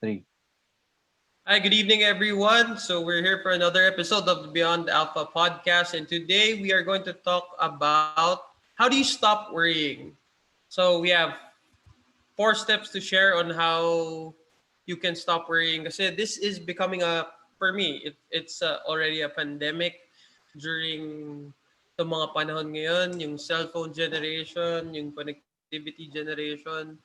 3. Hi, good evening, everyone. So, we're here for another episode of the Beyond Alpha podcast. And today we are going to talk about how do you stop worrying? So, we have 4 steps to share on how you can stop worrying. Kasi this is becoming for me, it's already a pandemic during the mga panahon ngayon, yung cellphone generation, yung connectivity generation,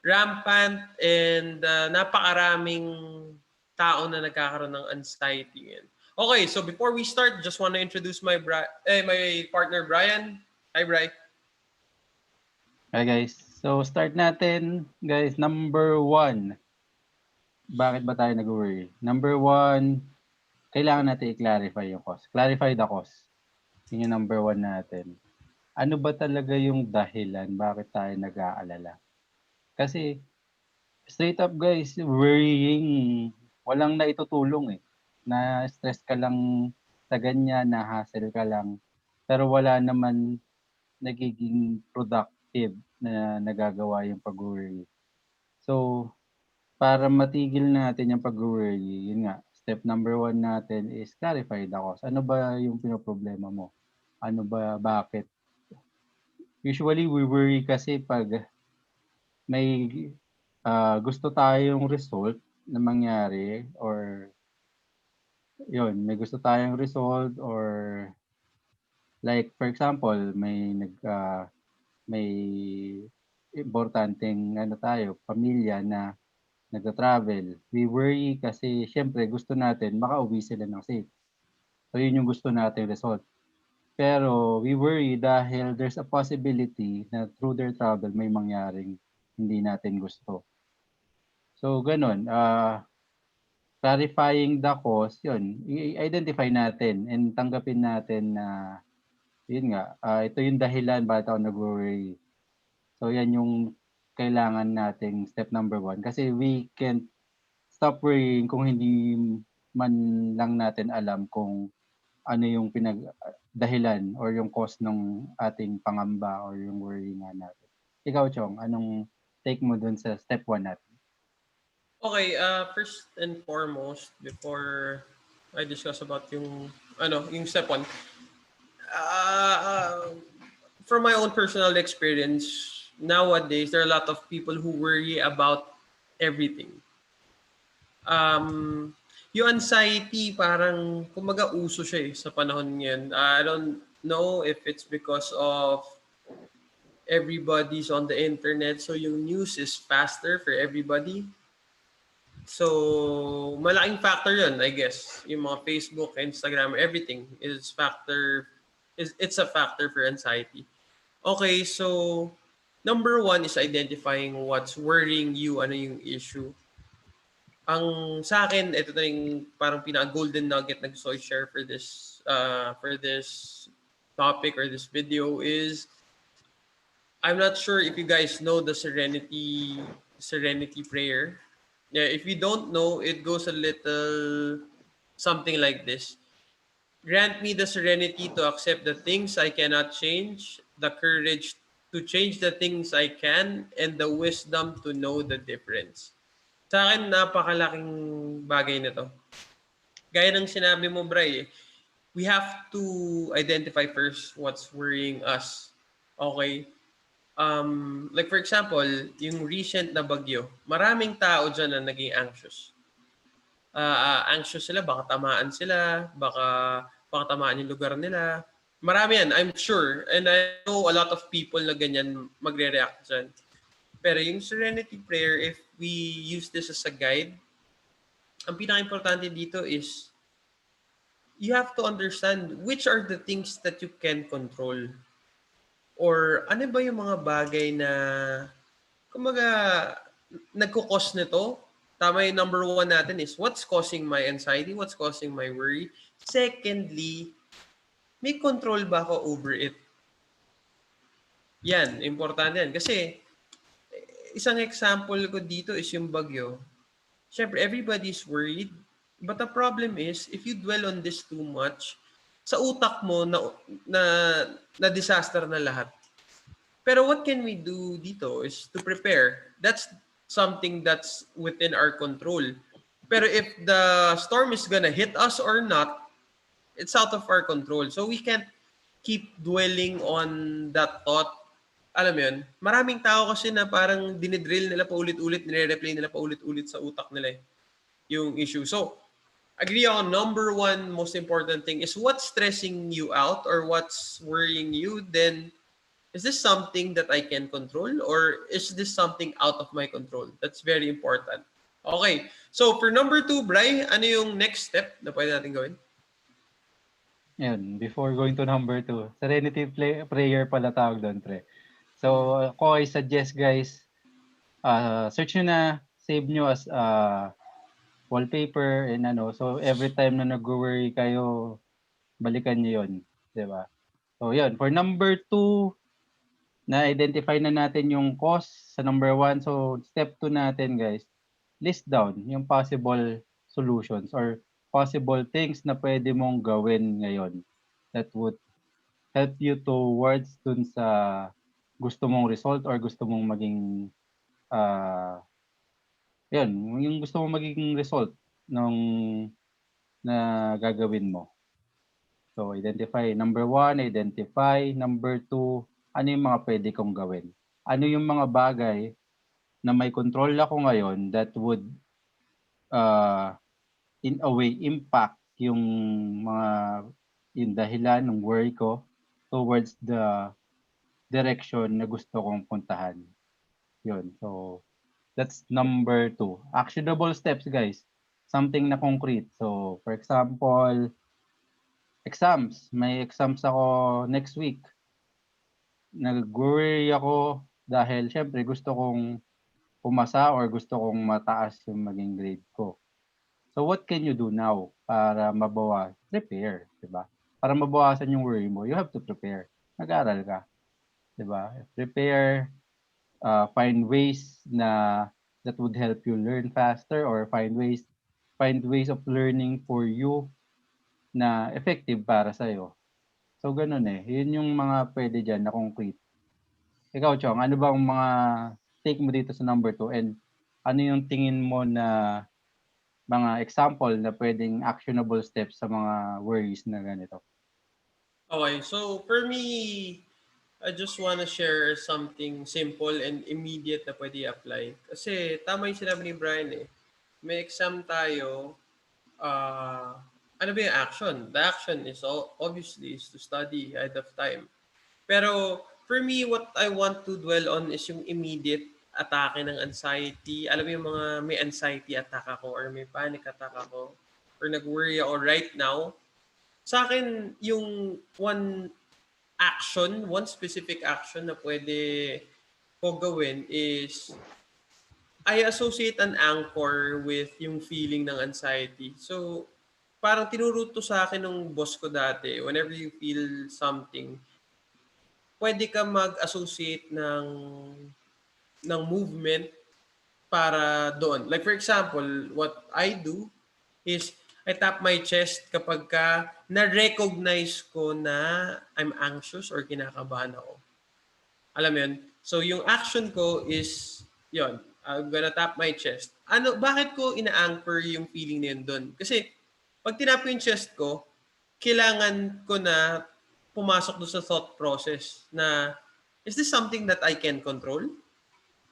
rampant and napakaraming tao na nagkakaroon ng anxiety ngayon. Okay, so before we start, just want to introduce my partner Brian. Hi, Bri. Okay guys, so start natin. Guys, number 1, bakit ba tayo nag-worry? Number 1, kailangan natin i-clarify yung cause. Clarify the cause. Yun yung number 1 natin. Ano ba talaga yung dahilan bakit tayo nag-aalala? Kasi straight up guys, worrying, walang naitutulong eh. Na-stress ka lang sa ganyan, na-hassle ka lang. Pero wala naman nagiging productive na nagagawa yung pag-worry. So, para matigil natin yung pag-worry, yun nga, step number 1 natin is clarify the cause. Ano ba yung pinoproblema mo? Ano ba, bakit? Usually, we worry kasi pag may gusto tayong result na mangyari or yun, may gusto tayong result or like for example, may importanteng ano tayo, pamilya na nagta-travel. We worry kasi siyempre gusto natin makauwi sila ng safe. So yun yung gusto nating result. Pero we worry dahil there's a possibility na through their travel may mangyaring hindi natin gusto. So ganun, clarifying the cause, yun, i-identify natin and tanggapin natin na yun nga, ito yung dahilan bakit ako nag-worry. So yan yung kailangan nating step number 1 kasi we can't stop worrying kung hindi man lang natin alam kung ano yung dahilan or yung cause ng ating pangamba or yung worry nga natin. Ikaw, Chong, anong take mo dun sa step 1 natin? Okay, first and foremost, before I discuss about yung step one, uh, from my own personal experience, nowadays, there are a lot of people who worry about everything. um, yung anxiety parang kumaga uso siya sa panahon ngayon. I don't know if it's because of everybody's on the internet so yung news is faster for everybody. So malaking factor yun, I guess. Yung mga Facebook, Instagram, everything it's a factor for anxiety. Okay, so number one is identifying what's worrying you, ano yung issue. Ang sa akin, ito na yung parang pinaka-golden nugget na gusto i-share for this topic or this video is I'm not sure if you guys know the Serenity prayer. Yeah, if you don't know, it goes a little something like this. Grant me the serenity to accept the things I cannot change, the courage to change the things I can, and the wisdom to know the difference. Sa akin, napakalaking bagay na to. Gaya ng sinabi mo, Bray, we have to identify first what's worrying us. Okay? Like for example, yung recent na bagyo, maraming tao dyan na naging anxious. Anxious sila, baka tamaan yung lugar nila. Marami yan, I'm sure. And I know a lot of people na ganyan magre-react dyan. Pero yung serenity prayer, if we use this as a guide, ang pinaka-importante dito is you have to understand which are the things that you can control. Or ano ba yung mga bagay na kumaga nagkukos nito? Tama yung number one natin is what's causing my anxiety, what's causing my worry. Secondly, may control ba ako over it? Yan, importante yan. Kasi isang example ko dito is yung bagyo. Siyempre, everybody's worried. But the problem is, if you dwell on this too much, sa utak mo na, na disaster na lahat. Pero what can we do dito is to prepare. something that's within our control. Pero if the storm is gonna hit us or not, it's out of our control. So we can't keep dwelling on that thought. Alam mo yun, maraming tao kasi na parang dinidrill nila paulit-ulit, nire-replay nila paulit-ulit sa utak nila yung issue. So, agree ako, number one most important thing is what's stressing you out or what's worrying you, then is this something that I can control or is this something out of my control? That's very important. Okay. So, for number two, Bri, ano yung next step na pwede natin gawin? Ayun, before going to number 2, serenity prayer pala tawag doon, pre. So, ako I suggest guys, search nyo na, save nyo as wallpaper and ano. So, every time na nag-worry kayo, balikan nyo yun. Diba? So, yun. For number 2, na-identify na natin yung cause sa number 1. So, step 2 natin guys, list down yung possible solutions or possible things na pwede mong gawin ngayon that would help you towards dun sa gusto mong result or gusto mong maging yun, yung gusto mong maging result nung na gagawin mo. So, identify. Number 1, identify. Number 2, ano yung mga pwede kong gawin? Ano yung mga bagay na may control ako ngayon that would in a way impact yung mga yung dahilan ng worry ko towards the direction na gusto kong puntahan. Yun. So, that's number 2. Actionable steps, guys. Something na concrete. So, for example, exams. May exams ako next week. Nag-worry ako dahil syempre gusto kong pumasa or gusto kong mataas yung maging grade ko. So, what can you do now para prepare, 'di ba? Para mabawasan yung worry mo, you have to prepare. Nag-aaral ka, 'di ba? Prepare, find ways na that would help you learn faster or find ways of learning for you na effective para sa iyo. So, ganun eh. Yun yung mga pwede dyan na concrete. Ikaw, Chong, ano bang mga take mo dito sa number 2 and ano yung tingin mo na mga example na pwedeng actionable steps sa mga worries na ganito? Okay, so for me, I just wanna share something simple and immediate na pwede i-apply. Kasi tama yung sinabi ni Brian eh. May exam tayo, ano ba yung action? The action is obviously is to study ahead of time. Pero for me, what I want to dwell on is yung immediate atake ng anxiety. Alam mo yung mga may anxiety attack ako or may panic attack ako or nag-worry ako right now. Sa akin, yung one specific action na pwede ko gawin is I associate an anchor with yung feeling ng anxiety. So, parang tinuruto sa akin ng boss ko dati, whenever you feel something, pwede ka mag-associate ng movement para doon. Like for example, what I do is I tap my chest kapag ka na-recognize ko na I'm anxious or kinakabahan ako. Alam mo yun? So yung action ko is, yon, I'm gonna tap my chest. Bakit ko ina-anchor yung feeling na yun doon? Kasi pag tinap ko yung chest ko, kailangan ko na pumasok doon sa thought process na, is this something that I can control?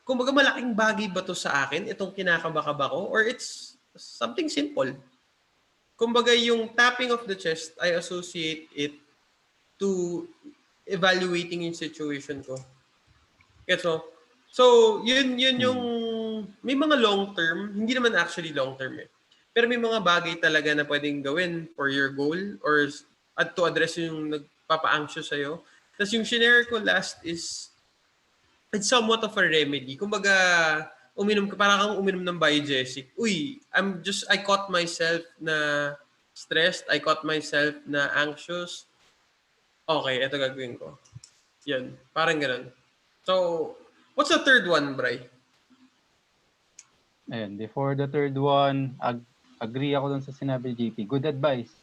Kumbaga malaking bagay ba to sa akin, itong kinakaba-kaba ko, or it's something simple? Kumbaga yung tapping of the chest, I associate it to evaluating yung situation ko. Gets mo? So, yun yung, may mga long term, hindi naman actually long term eh. Pero may mga bagay talaga na pwedeng gawin for your goal or to address yung nagpapa-anxious sa'yo. Tapos yung shinare ko last is, it's somewhat of a remedy. Kumbaga, parang kang uminom ng biogesic. Uy, I caught myself na stressed, I caught myself na anxious. Okay, ito gagawin ko. Yan, parang ganun. So, what's the third one, Bray? Ayun, before the third one, agree ako dun sa sinabi ni JP. Good advice.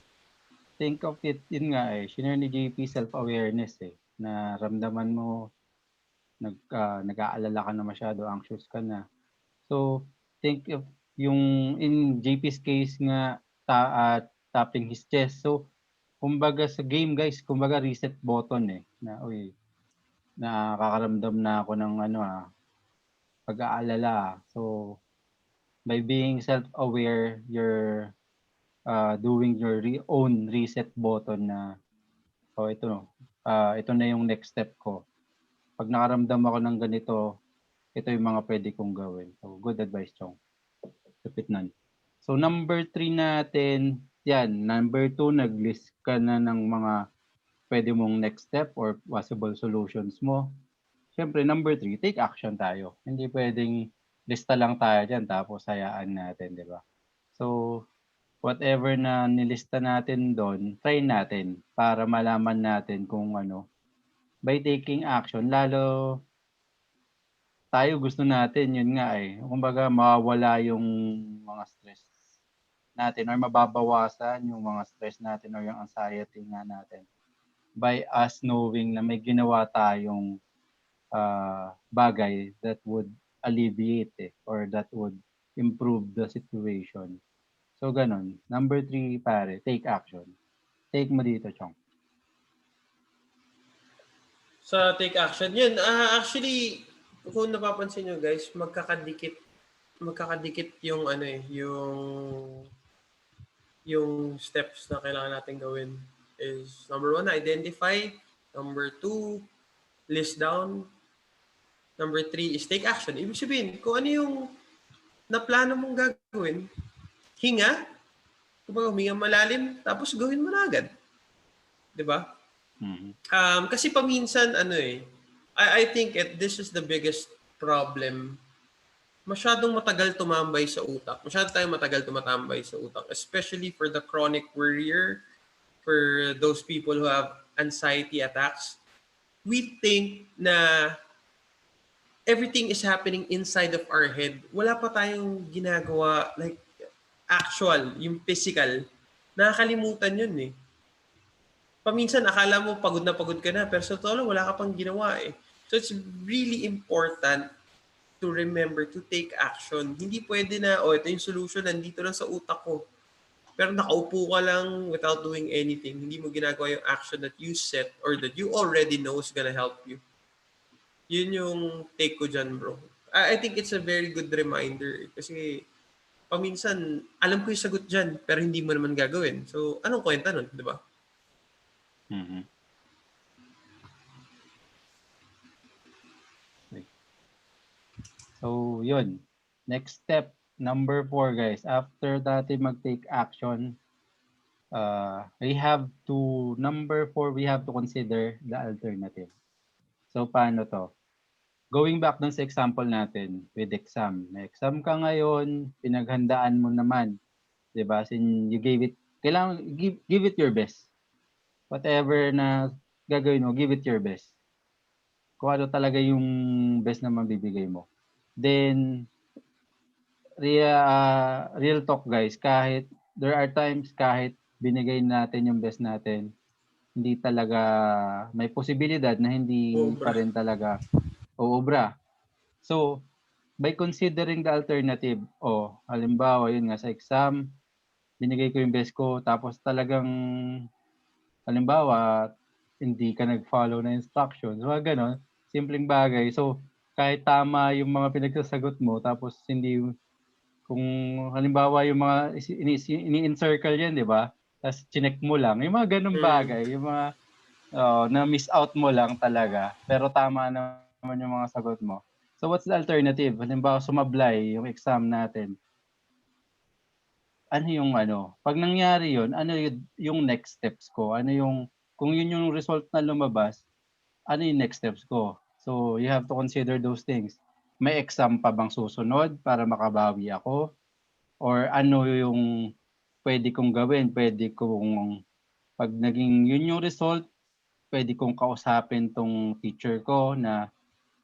Think of it, yun nga eh, shinare ni JP self-awareness eh, na ramdaman mo, nag-aalala ka na masyado, anxious ka na. So, think of yung in JP's case nga tapping his chest. So, kumbaga sa game guys, kumbaga reset button eh na uy, nakakaramdam na ako ng ano pag-aalala. So, by being self-aware, you're doing your own reset button na oh ito na yung next step ko. Pag nakaramdam ako ng ganito, ito yung mga pwede kong gawin. So, good advice, Chong. Lupit nun. So, number 3 natin, yan. Number 2, nag-list ka na ng mga pwede mong next step or possible solutions mo. Siyempre, number 3, take action tayo. Hindi pwedeng lista lang tayo dyan tapos hayaan natin, di ba? So, whatever na nilista natin doon, try natin para malaman natin kung ano. By taking action, lalo tayo gusto natin, yun nga eh. Kumbaga, mawawala yung mga stress natin or mababawasan yung mga stress natin or yung anxiety nga natin by us knowing na may ginawa tayong bagay that would alleviate or that would improve the situation. So, ganun. Number 3, pare, take action. Take mo dito, Chong. Sa take action, yun. Actually, kung napapansin nyo guys, magkakadikit yung ano eh, yung steps na kailangan natin gawin is number 1, identify. Number 2, list down. Number 3 is take action. Ibig sabihin, kung ano yung naplano mong gagawin, hinga, kumbaga huminga malalim, tapos gawin mo na agad. 'Di ba? Kasi paminsan ano eh, I think this is the biggest problem. Masyadong matagal tumambay sa utak. Masyado tayong matagal tumatambay sa utak, especially for the chronic worrier, for those people who have anxiety attacks. We think na everything is happening inside of our head. Wala pa tayong ginagawa like actual, yung physical. Nakakalimutan yun eh. Paminsan akala mo pagod ka na, pero sa totoo lang wala ka pang ginawa eh. So it's really important to remember to take action. Hindi pwede na, ito yung solution, nandito lang sa utak ko. Pero nakaupo ka lang without doing anything. Hindi mo ginagawa yung action that you set or that you already know is gonna help you. Yun yung take ko dyan, bro. I think it's a very good reminder. Kasi paminsan, alam ko yung sagot dyan, pero hindi mo naman gagawin. So, anong kwenta nun, di ba? Mm-hmm. Okay. So, yun. Next step, number 4, guys. After natin mag-take action, number 4, we have to consider the alternative. So, paano to? Going back dun sa example natin with exam. May exam ka ngayon, pinaghandaan mo naman. Diba? You gave it, kailangan, give it your best. Whatever na gagawin mo, give it your best. Kung ano talaga yung best na mabibigay mo. Then, real talk guys, there are times kahit binigay natin yung best natin, hindi talaga, may posibilidad na hindi pa rin talaga uubra. So, by considering the alternative, halimbawa yun nga sa exam, binigay ko yung best ko, tapos talagang, halimbawa, hindi ka nag-follow na instructions, mga ganon, simpleng bagay. So, kahit tama yung mga pinagsasagot mo, tapos hindi, kung halimbawa yung mga ini-encircle yan, di ba? Tapos chinek mo lang, yung mga ganong bagay, yung mga na-miss out mo lang talaga, pero tama naman yung mga sagot mo. So what's the alternative? Halimbawa sumablay yung exam natin. Ano yung pag nangyari yun, ano yung next steps ko? Kung yun yung result na lumabas, ano yung next steps ko? So you have to consider those things. May exam pa bang susunod para makabawi ako? Or ano yung pwede kong gawin? Pag naging yun yung result, pwede kong kausapin tong teacher ko na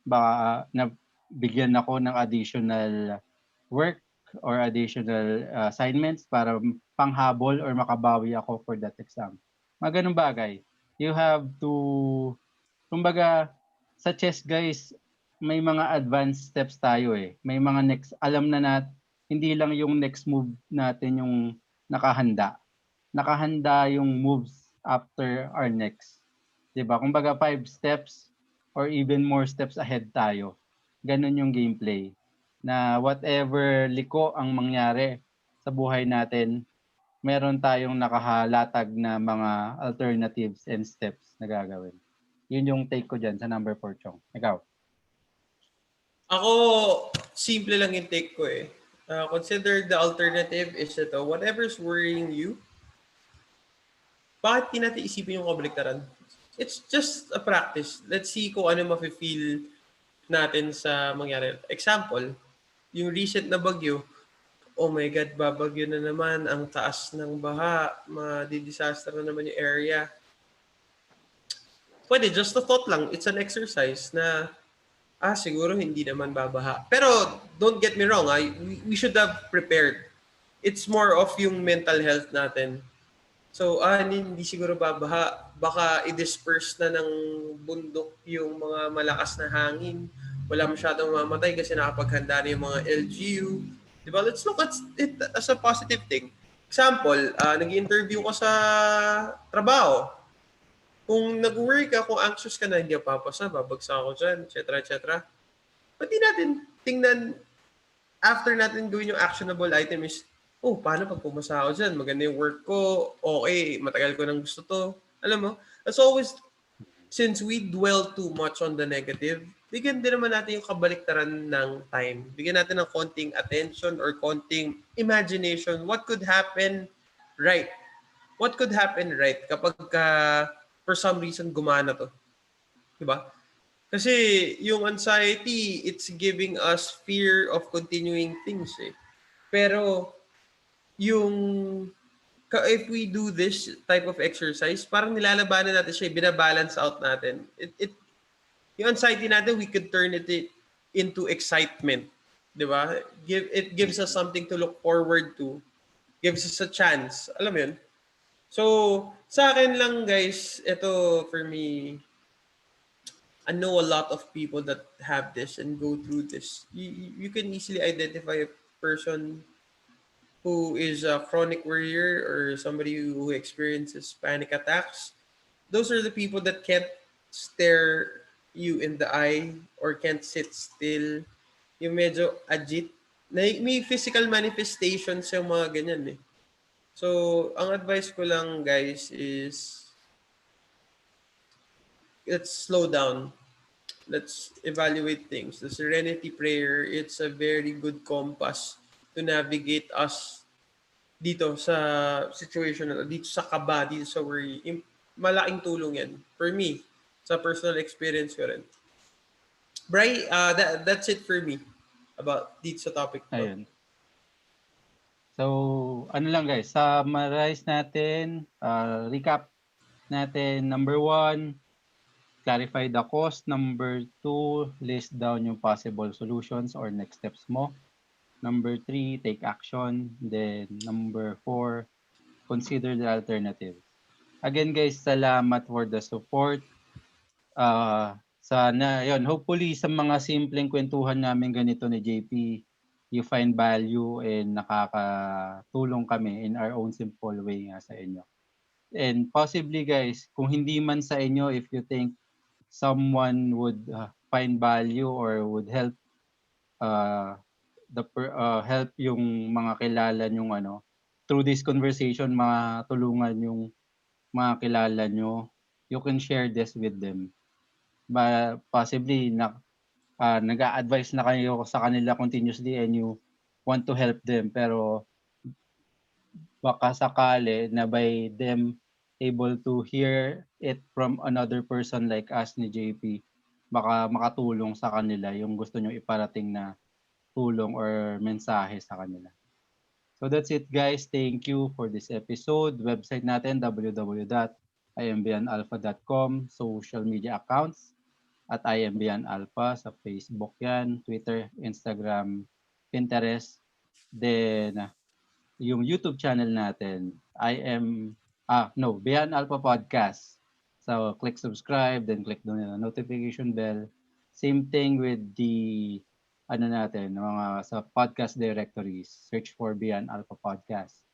baka na bigyan ako ng additional work or additional assignments para panghabol or makabawi ako for that exam. Mga ganung bagay. You have to, kumbaga, sa chess guys, may mga advanced steps tayo eh. May mga next, alam na hindi lang yung next move natin yung nakahanda. Nakahanda yung moves after our next. 'Di ba? Kumbaga 5 steps or even more steps ahead tayo. Ganun yung gameplay. Na whatever liko ang mangyari sa buhay natin, meron tayong nakahalatag na mga alternatives and steps na gagawin. Yun yung take ko dyan sa number 4, Chong. Ikaw? Ako, simple lang yung take ko eh. Consider the alternative is ito, whatever's worrying you, bakit di natin isipin yung kabaliktaran? It's just a practice. Let's see kung ano mafe-feel natin sa mangyari. Example, yung recent na bagyo, oh my God, babagyo na naman, ang taas ng baha, madi-disaster na naman yung area. Pwede, just a thought lang. It's an exercise na, siguro hindi naman babaha. Pero, don't get me wrong, we should have prepared. It's more of yung mental health natin. So, hindi siguro babaha. Baka i-disperse na ng bundok yung mga malakas na hangin. Wala masyadong mamatay kasi nakapaghanda na yung mga LGU. Diba? Let's look at it as a positive thing. Example, nag-interview ka sa trabaho. Kung nag-worry ka, kung anxious ka na, hindi ako papasa, babagsak ako dyan, etc. etc. Pati natin tingnan, after natin gawin yung actionable item is, paano pag pumasa ako dyan? Maganda yung work ko, okay, matagal ko nang gusto to. Alam mo, as always, since we dwell too much on the negative, bigyan din naman natin yung kabaliktaran ng time. Bigyan natin ng konting attention or konting imagination. What could happen right? What could happen right kapag for some reason gumana to? Diba? Kasi yung anxiety, it's giving us fear of continuing things eh. Pero yung if we do this type of exercise, parang nilalabanan natin siya, binabalance out natin. Yung anxiety natin, we could turn it into excitement. Di ba? It gives us something to look forward to. Gives us a chance. Alam mo yun? So, sa akin lang guys, ito for me, I know a lot of people that have this and go through this. You can easily identify a person who is a chronic worrier or somebody who experiences panic attacks. Those are the people that can't stare you in the eye or can't sit still. Yung medyo agit. May physical manifestations yung mga ganyan eh. So, ang advice ko lang guys is let's slow down. Let's evaluate things. The Serenity Prayer, it's a very good compass to navigate us dito sa situation na dito sa kaba, dito sa worry. Malaking tulong yan for me sa personal experience ko rin. Bray, that's it for me about dito sa topic to. Ayun. So, ano lang guys, summarize natin, recap natin. Number 1, clarify the cost. Number 2, list down yung possible solutions or next steps mo. Number 3, take action. Then, number 4, consider the alternatives. Again guys, salamat for the support. Sana, yon hopefully sa mga simpleng kwentuhan namin ganito ni JP, you find value and nakakatulong kami in our own simple way nga sa inyo. And possibly guys, kung hindi man sa inyo, if you think someone would find value or would help help yung mga kilala nyong through this conversation matulungan yung mga kilala nyo, you can share this with them. Possibly nag-a-advise na kayo sa kanila continuously and you want to help them, pero baka sakali na by them able to hear it from another person like us ni JP, baka makatulong sa kanila yung gusto nyo iparating na tulong or mensahe sa kanila. So that's it guys. Thank you for this episode. Website natin www.imbyanalpha.com. Social media accounts at imbyanalpha sa Facebook yan, Twitter, Instagram, Pinterest. Then yung YouTube channel natin, Beyond Alpha Podcast. So click subscribe, then click the notification bell Same thing with the ano natin, mga sa podcast directories, search for Beyond Alpha Podcast.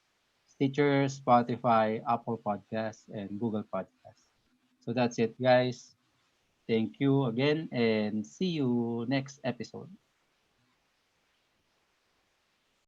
Stitcher, Spotify, Apple Podcasts, and Google Podcasts. So that's it, guys. Thank you again and see you next episode.